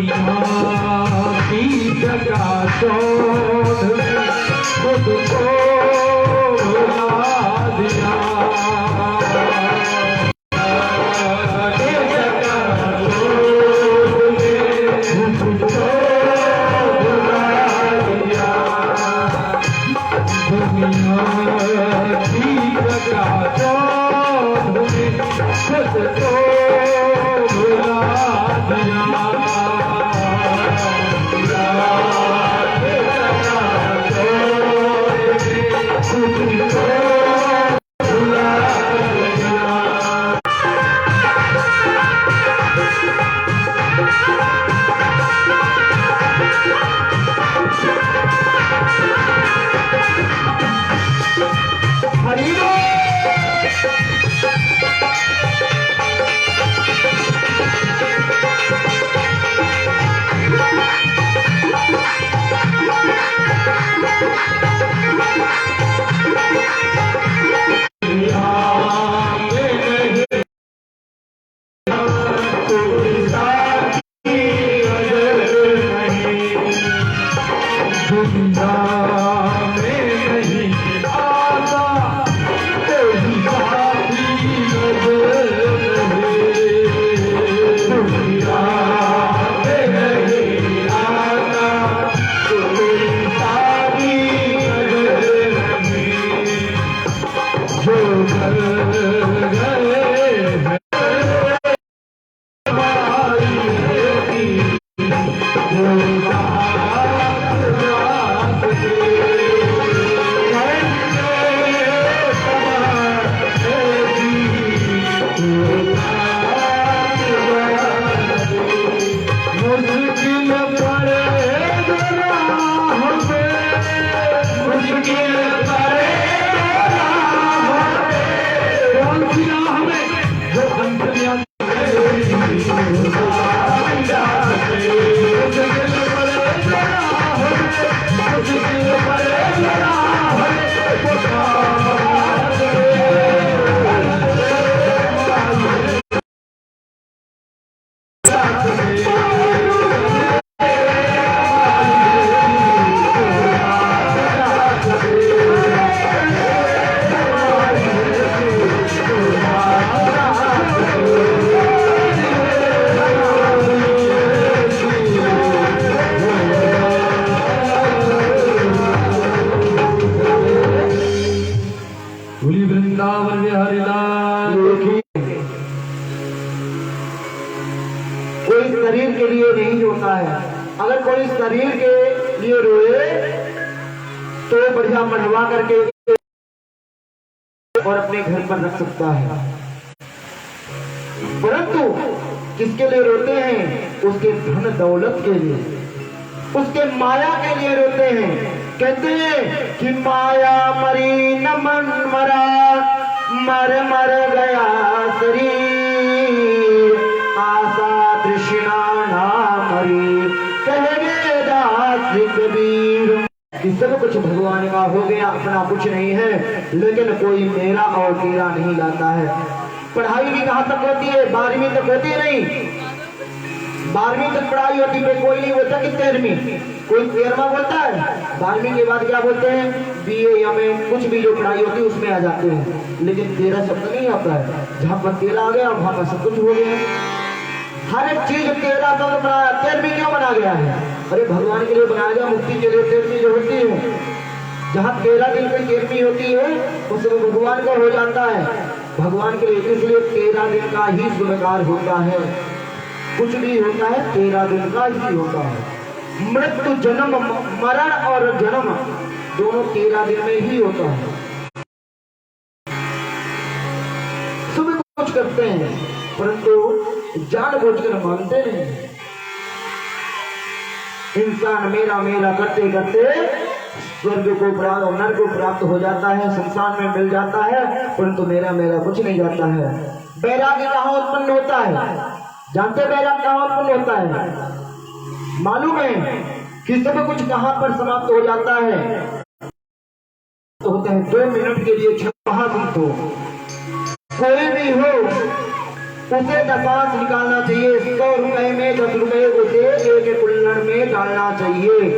की जगह शोध खुद को भुला दिया। कोई शरीर के लिए नहीं रोता है। अगर कोई शरीर के लिए रोए तो बढ़िया मनवा करके और अपने घर पर रख सकता है, परंतु किसके लिए रोते हैं? उसके धन दौलत के लिए, उसके माया के लिए रोते हैं। कहते हैं कि माया मरी न मन मरा, मर मर गया शरीर, आशा तृष्णा ना मरी, कहे दास कबीर। कि सब कुछ भगवान का हो गया, अपना कुछ नहीं है, लेकिन कोई मेरा और तेरा नहीं लाता है। पढ़ाई भी कहाँ तक होती है? 12वीं तक होती है नहीं? 12वीं तक पढ़ाई होती है, कोई नहीं बोलता कि 13वीं, कोई 13वां बोलता है। 12वीं के बाद क्या बोलते हैं? BA या में कुछ भी जो पढ़ाई होती है उसमें आ जाते हैं, लेकिन 13 शब्द नहीं आता है। जहाँ पर 13 आ गया वहां पर सब कुछ हो गया। हर एक चीज 13 तो बनाया। 13वीं क्यों बना गया है? अरे भगवान के लिए बनाया गया, मुक्ति के लिए 13वीं जो होती है। जहाँ 13 दिन की 13वीं होती है उसमें भगवान का हो जाता है, भगवान के लिए। इसलिए 13 दिन का ही शुभकार होता है। कुछ भी होता है 13 दिन का ही होता है। मृत्यु, जन्म, मरण और जन्म दोनों 13 दिन में ही होता है। सब कुछ करते हैं परंतु जानबूझकर मानते नहीं। इंसान मेरा मेरा करते करते स्वर्ग को प्राप्त और नरक को प्राप्त हो जाता है, संसार में मिल जाता है, परंतु मेरा मेरा कुछ नहीं जाता है। बैराग्य कहाँ उत्पन्न होता है? जानते बैराग्य कहाँ उत्पन्न होता है? मालूम है कि सब कुछ कहाँ पर समाप्त हो जाता है? तो होता है 2 मिनट के लिए छपा तो कोई भी हो उसे 10 निकालना चाहिए। 100 रुपए में 10 रुपए को दे नहीं टालना चाहिए।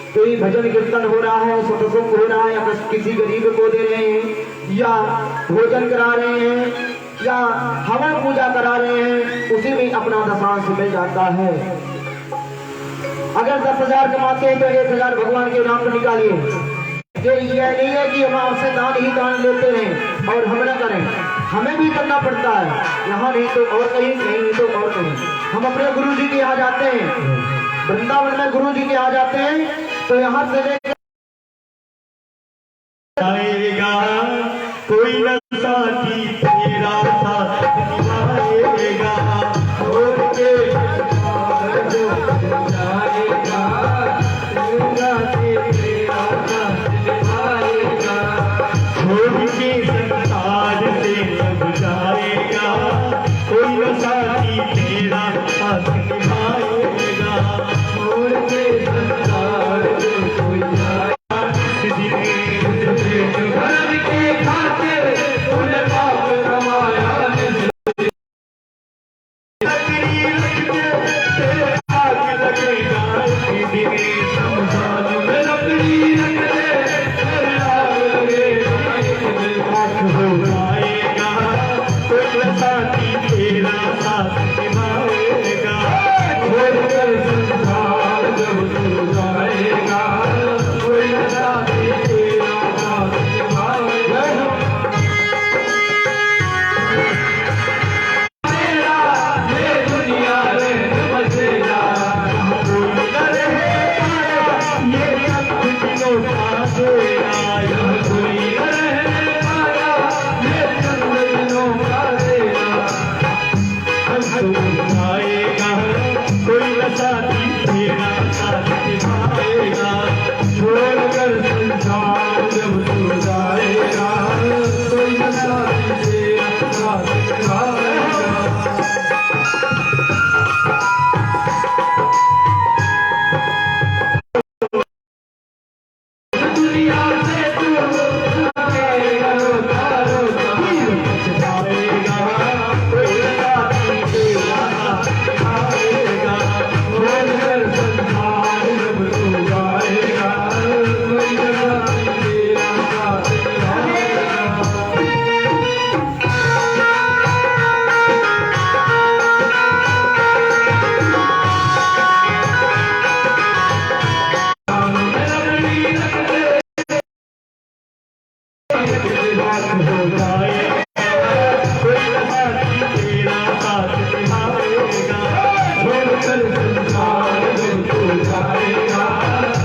कोई भजन कीर्तन हो रहा है, सत्संग हो रहा है, या किसी गरीब को दे रहे हैं, या भोजन करा रहे हैं, या हवन पूजा करा रहे हैं, उसी में अपना दशांश मिल जाता है। अगर 10,000 कमाते हैं तो 1,000 भगवान के नाम पर निकालिए। ये नहीं है कि हम आपसे दान ही दान लेते हैं और हम न करें, हमें भी करना पड़ता है। यहाँ नहीं तो और कहीं, कहीं नहीं तो और कहीं। हम अपने गुरु जी के यहाँ जाते हैं, वृंदावन में गुरु जी के यहाँ जाते हैं, तो यहाँ से लेकर आएगा कोई न साथी तेरा साथ निभाएगा, छोड़ के जाएगा तेरा तेरा साथ निभाएगा, छोड़ के संसार से सब जाएगा, कोई न साथी तेरा साथ निभाएगा, छोड़ के संसार से कोई जाएगा। धर्म के खातिर तूने पाप कमाया, तेरे हाथ लगेगा, तेरे शमशान में लकड़ी रख दे, तेरे आग लगेगा, आँख हो जाएगा, कोई साथी तेरा साथ निभाएगा, छोड़ कर संसार जब तू जाएगा, कोई साथी तेरा साथ निभाएगा। तेरा ये दुनिया में बसेगा, कोई न रहेगा, ये सब दिनों का देगा, यह कोई न रहेगा, ये सब दिनों का देगा, आएगा कोई न साथी तेरा साथ निभाएगा, छोड़कर संसार जब तू जाएगा, कोई न साथी तेरा साथ निभाएगा। दुनिया से तू जाएगा, रोता रोता पछताएगा, कोई न साथी तेरा साथ निभाएगा, छोड़कर संसार जब तू जाएगा,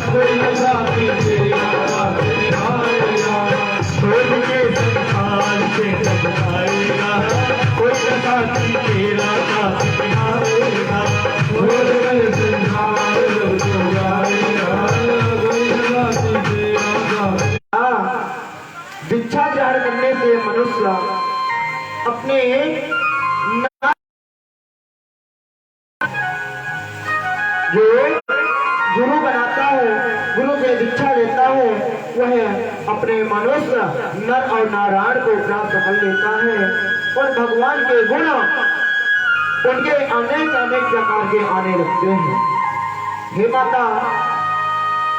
कोई न साथी तेरा साथ निभाएगा। दीक्षा ग्रहण करने से मनुष्य अपने जो गुरु बनाता है, गुरु से दीक्षा लेता है, वह अपने मनुष्य नर और नारायण को प्राप्त कर लेता है और भगवान के गुण उनके अनेक अनेक प्रकार के आने लगते हैं। हे माता,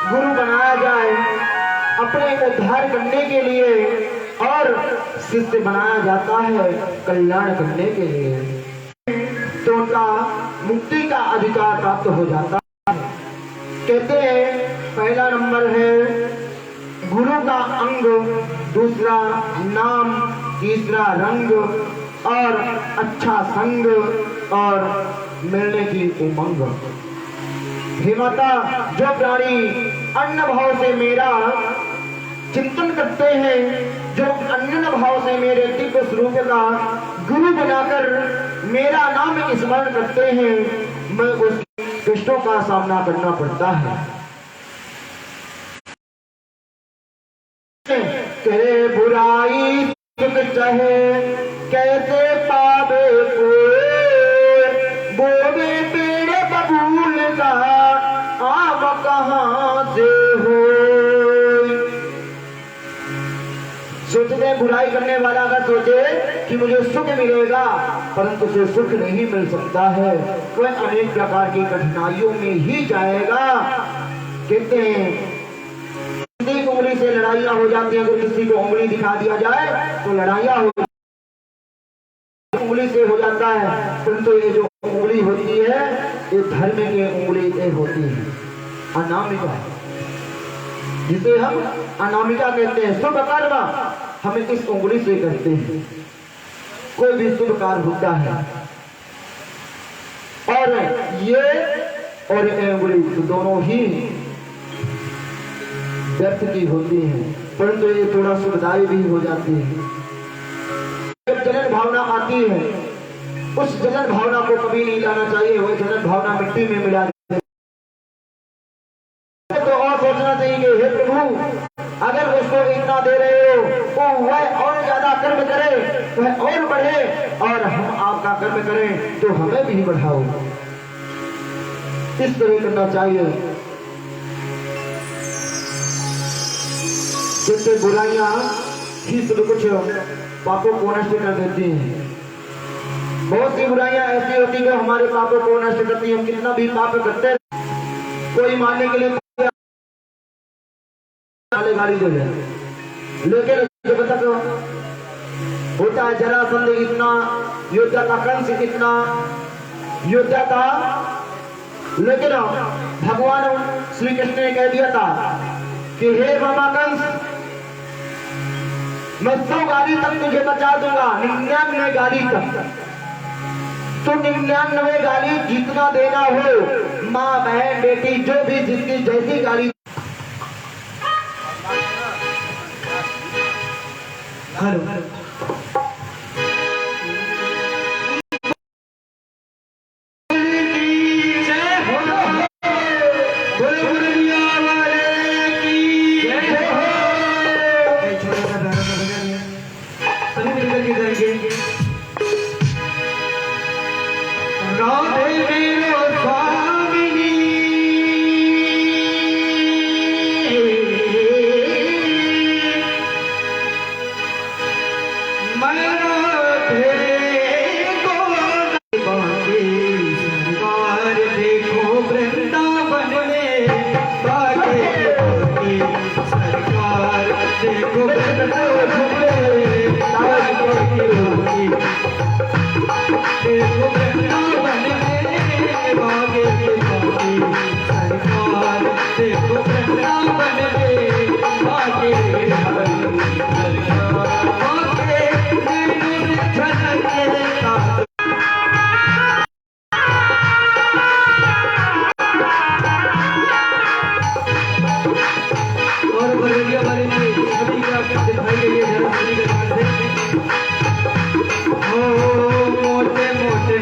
गुरु बनाया जाए अपने उद्धार करने के लिए और शिष्य बनाया जाता है कल्याण करने के लिए, तो उनका मुक्ति का अधिकार प्राप्त हो जाता है। कहते हैं पहला नंबर है गुरु का अंग, दूसरा नाम, तीसरा रंग और अच्छा संग और मिलने की उमंग। हे माता, जो प्राणी अन्न भाव से मेरा चिंतन करते हैं, जो अन्न भाव से मेरे दिव्य स्वरूप का गुरु बनाकर मेरा नाम स्मरण करते हैं, मैं उस कष्टों का सामना करना पड़ता है। तेरे बुराई सुख चाहे कैसे पावे कोई, बोवे पेड़ बबूल का आम कहाँ से हो। सोचते बुराई करने वाला अगर सोचे कि मुझे सुख मिलेगा परंतु उसे सुख नहीं मिल सकता है। वह अनेक प्रकार की कठिनाइयों में ही जाएगा। कहते हैं किसी को उंगली से लड़ाइयां हो जाती हैं, अगर किसी को उंगली दिखा दिया जाए तो लड़ाइयां हो उंगली से हो जाता है, परंतु ये जो उंगली होती है ये धर्म की उंगली होती है, अनामिका, जिसे हम अनामिका कहते हैं। शुभ कर्म हम इस उंगली से करते हैं। कोई भी शुभ कार्य होता है और ये और उंगली दोनों ही व्यर्थ की होती है, परंतु ये थोड़ा सुखदायी भी हो जाती है। जब जलन भावना आती है, उस जलन भावना को कभी नहीं लाना चाहिए। वह जलन भावना मिट्टी में मिला तो और सोचना चाहिए कि हे प्रभु, अगर उसको इतना दे रहे हो तो वह और ज्यादा कर्म करे, वह और बढ़े, और हम आपका कर्म करें तो हमें भी बढ़ाओ। इस तरह करना चाहिए। जिससे बुराइयां ही सब कुछ पापों को नष्ट कर देती हैं। बहुत सी बुराइयां ऐसी होती है जो हमारे पापों को नष्ट करती हैं। हम कितना भी पाप करते हैं, कोई मानने के लिए गाली दे रहे, लेकिन जब तक होता है जरासंध इतना योद्धा था, कंस इतना योद्धा था, लेकिन भगवान श्री कृष्ण ने कह दिया था कि हे बाबा कंस, मैं 100 गाली तक तुझे बचा दूंगा, 99 गाली तक। तो 99 गाली जितना देना हो, माँ बहन बेटी जो भी जिसकी जैसी गाली। हेलो मोटे मोटे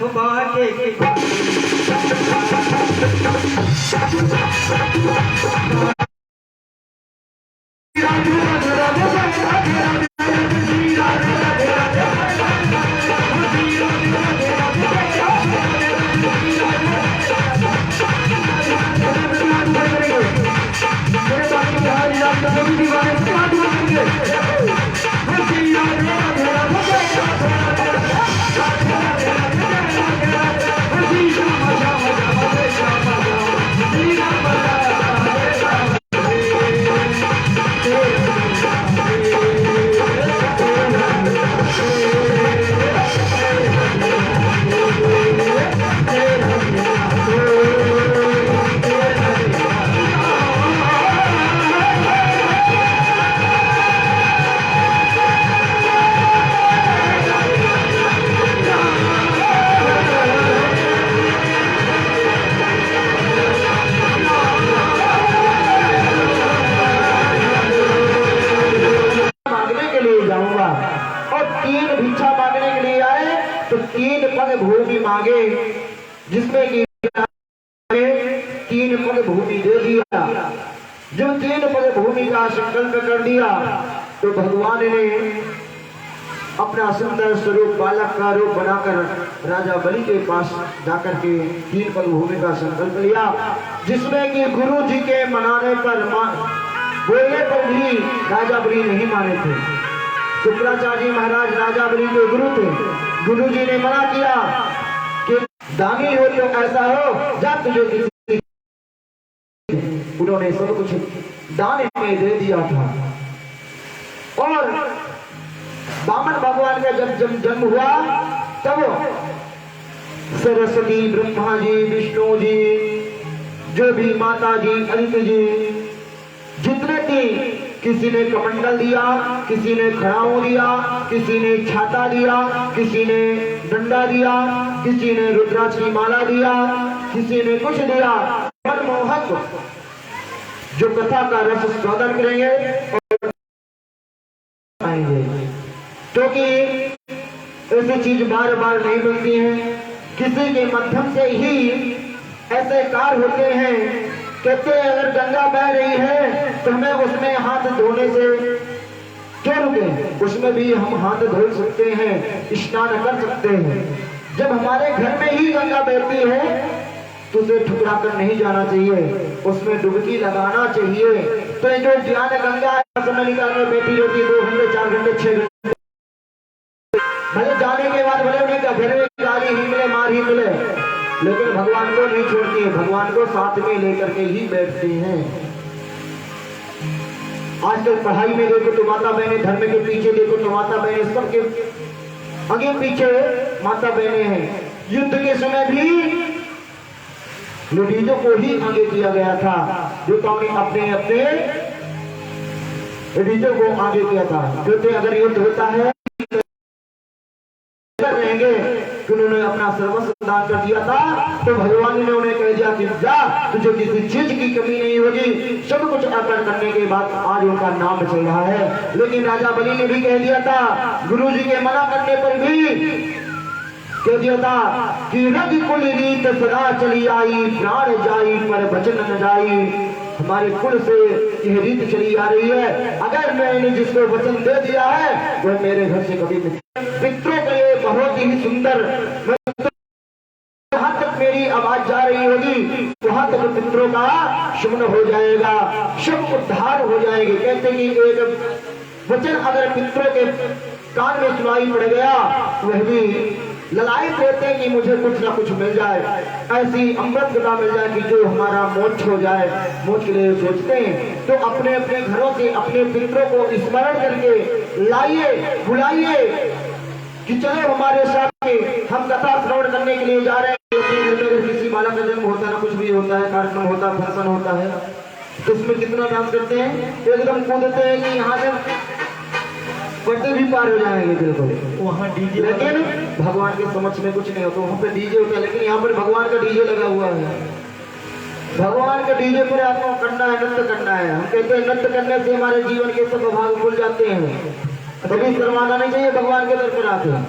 बाटे के भूमि मांगे, जिसमें कि 3 पग भूमि दे दिया। जब 3 पग भूमि का संकल्प कर दिया तो भगवान ने अपना सुंदर स्वरूप बालक का रूप बनाकर राजा बलि के पास जाकर के 3 पग भूमि का संकल्प लिया, जिसमें कि गुरु जी के मनाने पर बोलने पर भी राजा बलि नहीं माने थे। शुक्राचार्य जी महाराज राजा बलि के गुरु थे। गुरु जी ने मना किया कि दानी हो तो ऐसा हो, जा तुझे किसी, उन्होंने सब कुछ दान में दे दिया था। और वामन भगवान का जब जन्म हुआ तब सरस्वती, ब्रह्मा जी, विष्णु जी, जो भी माता जी, अदिति जी, जितने थे, किसी ने कमंडल दिया, किसी ने खड़ाऊ दिया, किसी ने छाता दिया, किसी ने डंडा दिया, किसी ने रुद्राक्ष की माला दिया, किसी ने कुछ दिया। मनमोहक जो कथा का रस स्वादन करेंगे और आएंगे, क्योंकि ऐसी चीज बार बार नहीं मिलती है। किसी के माध्यम से ही ऐसे कार्य होते हैं। कहते हैं अगर गंगा बह रही है तो हमें उसमें हाथ धोने से क्यों रुके, उसमें भी हम हाथ धो सकते हैं, स्नान कर सकते हैं। जब हमारे घर में ही गंगा बहती है तो उसे ठुकरा कर नहीं जाना चाहिए, उसमें डुबकी लगाना चाहिए। तो जो ज्ञान गंगा समय निकाल में बैठी रहती 2 घंटे 4 घंटे 6 घंटे, भले जाने के बाद भले उन्हें घर में गाली ही मिले, मार ही मिले, लेकिन भगवान को नहीं छोड़ती है, भगवान को साथ में लेकर के ही बैठते हैं। आजकल पढ़ाई में देखो तो माता बहने, धर्म के पीछे देखो तो माता बहने, सबके आगे पीछे माता बहने हैं। युद्ध के समय भी लेडीजों को ही आगे किया गया था, जो तो अपने अपने लेडीजों को आगे किया था। क्योंकि अगर युद्ध होता है रहेंगे कि उन्होंने अपना सर्वस्व दान कर दिया था, तो भगवान ने उन्हें कह दिया कि जा, तुझे किसी चीज की कमी नहीं होगी। सब कुछ अर्पण करने के बाद आज उनका नाम चल रहा है। लेकिन राजा बलि ने भी कह दिया था, गुरु जी के मना करने पर भी कह दिया था कि रग कुल रीत सदा चली आई, प्राण जाई पर वचन न जाई। हमारे कुल से यह रीत चली आ रही है, अगर मैंने जिसको वचन दे दिया है वह मेरे घर से कभी नहीं। पितरों के लिए बहुत ही सुंदर, जहां तक मेरी आवाज जा रही होगी वहां तक पितरों का शमन हो जाएगा, सब उद्धार हो जाएंगे। कहते कि एक वचन अगर पितरों के कान में सुनाई पड़ गया, वह भी ललायत होते हैं कि मुझे कुछ ना कुछ मिल जाए, ऐसी अमृत गदा मिल जाए कि जो हमारा मोक्ष हो जाए। मोक्ष के लिए सोचते हैं तो अपने अपने घरों से अपने पितरों को स्मरण करके लाइए, बुलाइए कि चलो हमारे साथ हम कथा श्रवण करने के लिए जा रहे हैं। अपने घर में अगर किसी बालक का जन्म होता है, ना कुछ भी होता है, कार्यक्रम होता है, फंक्शन होता है, तो उसमें कितना डांस करते हैं, एकदम कूदते हैं कि यहाँ से पर्दे भी पार हो जाएंगे बिल्कुल। वहाँ डीजे, लेकिन भगवान के समक्ष में कुछ नहीं होता, वहाँ पे डीजे होता है, लेकिन यहाँ पर भगवान का डीजे लगा हुआ है। भगवान का डीजे पर आपको करना है, नृत्य करना है। हम कहते हैं नृत्य करने से हमारे जीवन के सब भाग खुल जाते हैं, कभी शर्माना नहीं चाहिए भगवान के दर पर आते हैं।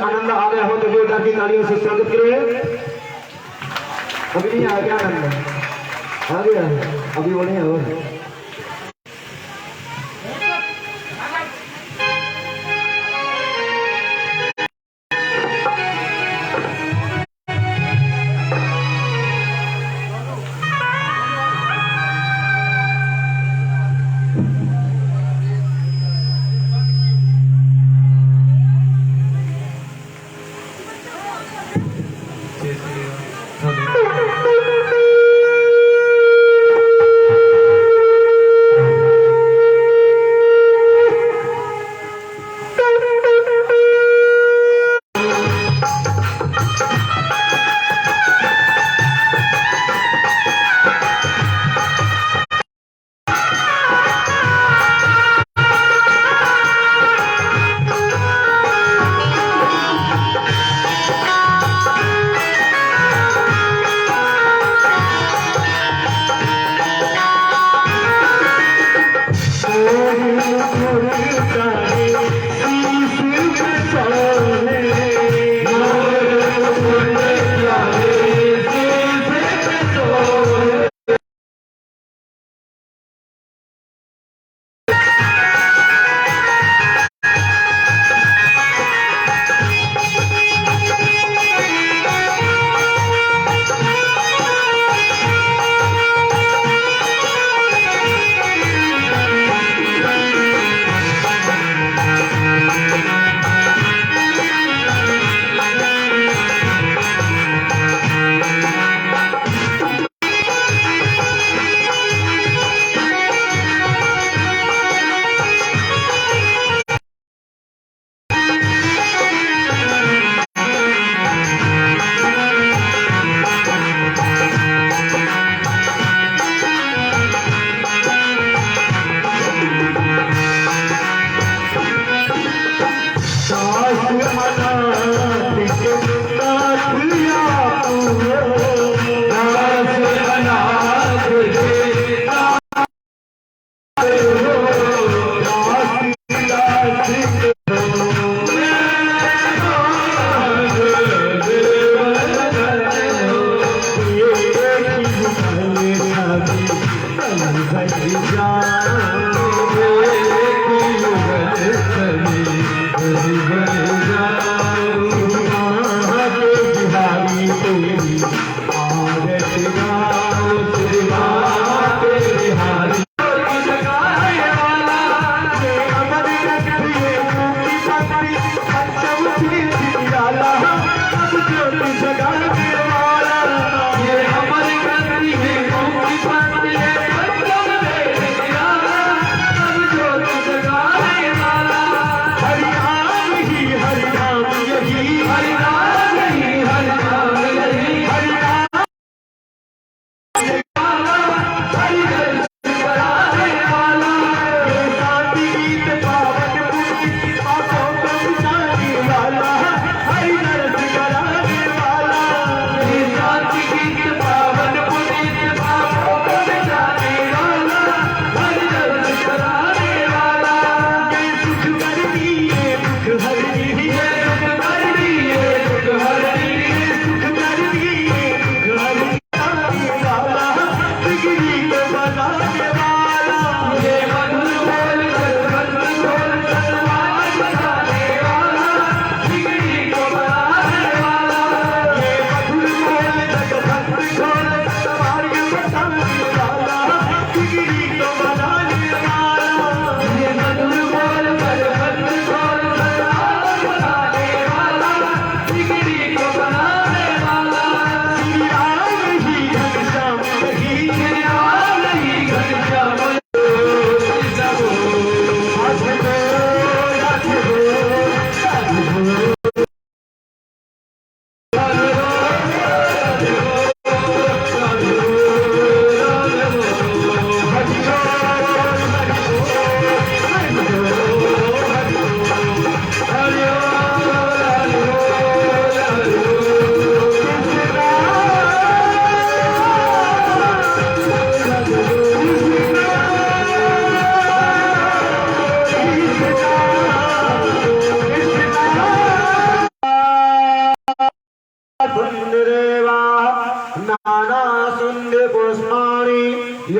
आनंद आ गया हो तो जोरदार की तालियों से स्वागत करें। अभी नहीं आ गया आनंद, आ गया अभी बोले और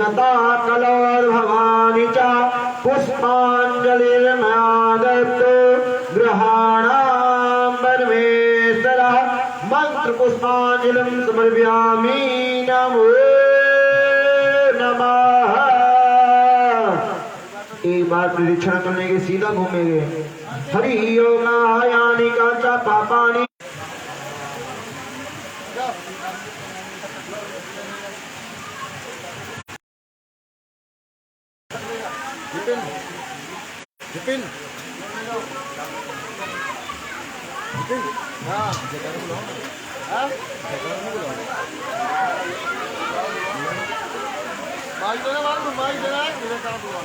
यथा कलोद्भवानि च पुष्पाञ्जलिर्मयादत्तो ग्रहाणां परमेश्वरः मंत्र पुष्पांजलिं समर्पयामि नमो नमः। एक बार निरीक्षण करने के सीधा घूमेंगे। हरि ओम यानी कांचा पापानी Jepin. Nah, jaga dulu. Hah? Jaga dulu. Baik deh, baik deh. Kita cara dulu.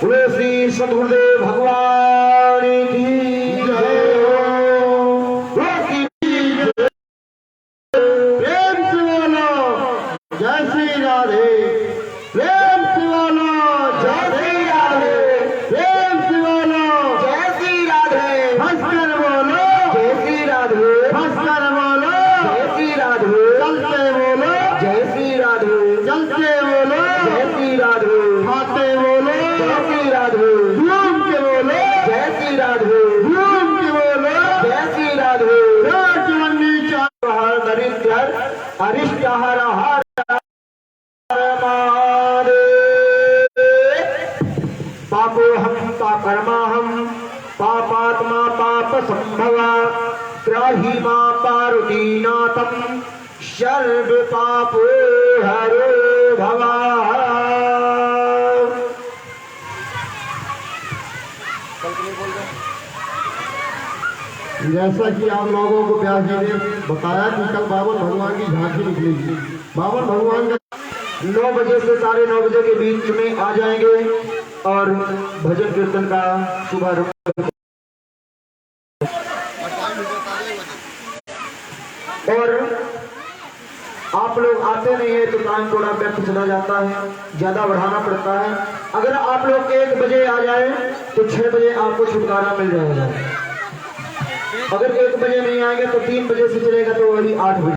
बोले श्री सद्गुरुदेव भगवान की जय हो। प्रेम से बोलो जय श्री राधे। प्रेम से बोलो जय श्री राधे। प्रेम से बोलो जय श्री राधे। हंसकर बोलो जय श्री राधे। हंसकर बोलो जय श्री राधे। चलते बोलो जय श्री राधे। चलते बोलो जय श्री राधे। खाते बोलो जय श्री राधे। घूम के बोलो जय श्री राधे। घूम के बोलो जय श्री राधे। राजमंडी चार दरिद्र अरिष्ट हर हर पापो हम पाकर्माहम पापात्मा पाप संभवा त्राहि मां पार्वतीनाथम सर्व पापो हरो भवा। जैसा कि आप लोगों को व्यास जी ने बताया कि कल बावन भगवान की झांकी निकलेगी। बावन भगवान का 9 बजे से 9:30 बजे के बीच में आ जाएंगे और भजन कीर्तन का शुभारंभ। और आप लोग आते नहीं है तो टाइम थोड़ा व्यर्थ चला जाता है, ज्यादा बढ़ाना पड़ता है। अगर आप लोग 1 बजे आ जाए तो 6 बजे आपको छुटकारा मिल जाएगा। अगर 1 बजे नहीं आएंगे तो 3 बजे से चलेगा तो वही 8 बजे।